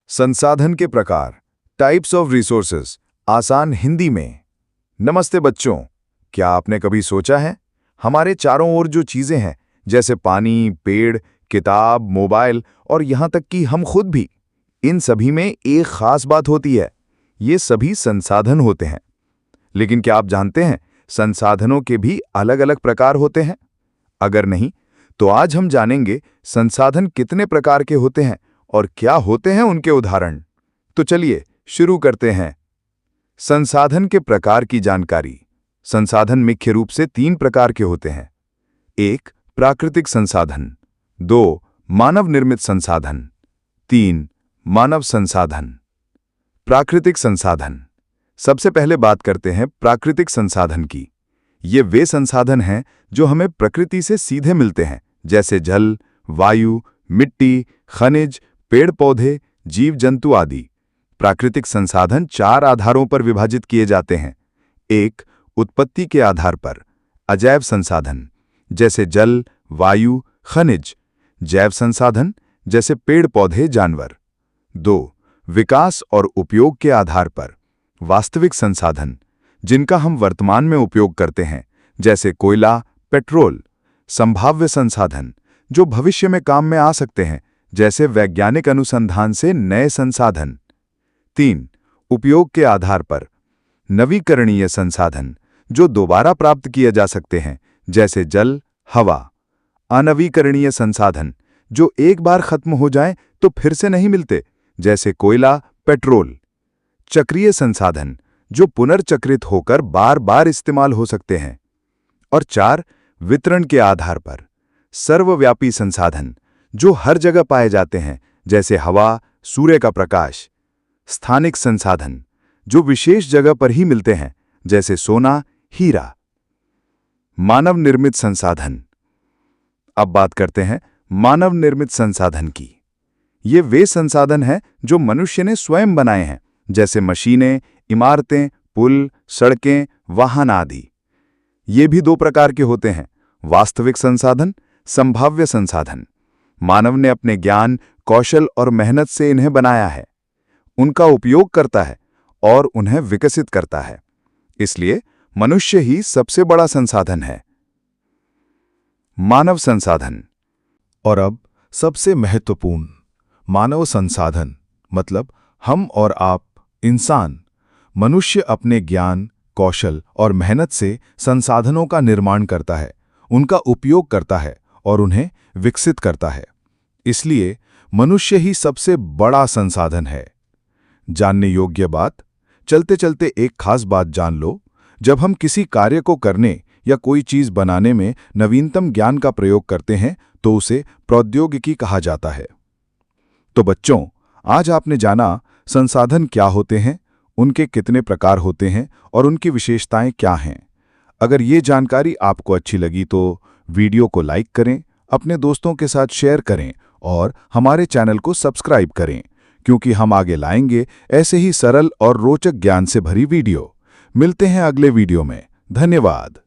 संसाधन के प्रकार, टाइप्स ऑफ रिसोर्सेज, आसान हिंदी में। नमस्ते बच्चों, क्या आपने कभी सोचा है हमारे चारों ओर जो चीजें हैं, जैसे पानी, पेड़, किताब, मोबाइल और यहाँ तक कि हम खुद भी, इन सभी में एक खास बात होती है, ये सभी संसाधन होते हैं। लेकिन क्या आप जानते हैं संसाधनों के भी अलग अलग प्रकार होते हैं? अगर नहीं, तो आज हम जानेंगे संसाधन कितने प्रकार के होते हैं और क्या होते हैं उनके उदाहरण। तो चलिए शुरू करते हैं। संसाधन के प्रकार की जानकारी। संसाधन मुख्य रूप से 3 प्रकार के होते हैं। 1. प्राकृतिक संसाधन। 2. मानव निर्मित संसाधन। 3. मानव संसाधन। प्राकृतिक संसाधन। सबसे पहले बात करते हैं प्राकृतिक संसाधन की। ये वे संसाधन हैं जो हमें प्रकृति से सीधे मिलते हैं, जैसे जल, वायु, मिट्टी, खनिज, पेड़ पौधे, जीव जंतु आदि। प्राकृतिक संसाधन 4 आधारों पर विभाजित किए जाते हैं। 1. उत्पत्ति के आधार पर, अजैव संसाधन जैसे जल, वायु, खनिज। जैव संसाधन जैसे पेड़ पौधे, जानवर। 2. विकास और उपयोग के आधार पर, वास्तविक संसाधन जिनका हम वर्तमान में उपयोग करते हैं, जैसे कोयला, पेट्रोल। संभाव्य संसाधन जो भविष्य में काम में आ सकते हैं, जैसे वैज्ञानिक अनुसंधान से नए संसाधन। 3. उपयोग के आधार पर, नवीकरणीय संसाधन जो दोबारा प्राप्त किए जा सकते हैं, जैसे जल, हवा। अनवीकरणीय संसाधन जो एक बार खत्म हो जाएं तो फिर से नहीं मिलते, जैसे कोयला, पेट्रोल। चक्रीय संसाधन जो पुनर्चक्रित होकर बार बार इस्तेमाल हो सकते हैं। और 4. वितरण के आधार पर, सर्वव्यापी संसाधन जो हर जगह पाए जाते हैं, जैसे हवा, सूर्य का प्रकाश। स्थानिक संसाधन जो विशेष जगह पर ही मिलते हैं, जैसे सोना, हीरा। मानव निर्मित संसाधन। अब बात करते हैं मानव निर्मित संसाधन की। ये वे संसाधन हैं जो मनुष्य ने स्वयं बनाए हैं, जैसे मशीनें, इमारतें, पुल, सड़कें, वाहन आदि। ये भी 2 प्रकार के होते हैं, वास्तविक संसाधन, संभाव्य संसाधन। मानव ने अपने ज्ञान, कौशल और मेहनत से इन्हें बनाया है, उनका उपयोग करता है और उन्हें विकसित करता है। इसलिए मनुष्य ही सबसे बड़ा संसाधन है। मानव संसाधन। और अब सबसे महत्वपूर्ण, मानव संसाधन मतलब हम और आप, इंसान। मनुष्य अपने ज्ञान, कौशल और मेहनत से संसाधनों का निर्माण करता है, उनका उपयोग करता है और उन्हें विकसित करता है। इसलिए मनुष्य ही सबसे बड़ा संसाधन है। जानने योग्य बात, चलते चलते एक खास बात जान लो, जब हम किसी कार्य को करने या कोई चीज बनाने में नवीनतम ज्ञान का प्रयोग करते हैं तो उसे प्रौद्योगिकी कहा जाता है। तो बच्चों, आज आपने जाना संसाधन क्या होते हैं, उनके कितने प्रकार होते हैं और उनकी विशेषताएं क्या हैं। अगर ये जानकारी आपको अच्छी लगी तो वीडियो को लाइक करें, अपने दोस्तों के साथ शेयर करें और हमारे चैनल को सब्सक्राइब करें, क्योंकि हम आगे लाएंगे ऐसे ही सरल और रोचक ज्ञान से भरी वीडियो। मिलते हैं अगले वीडियो में। धन्यवाद।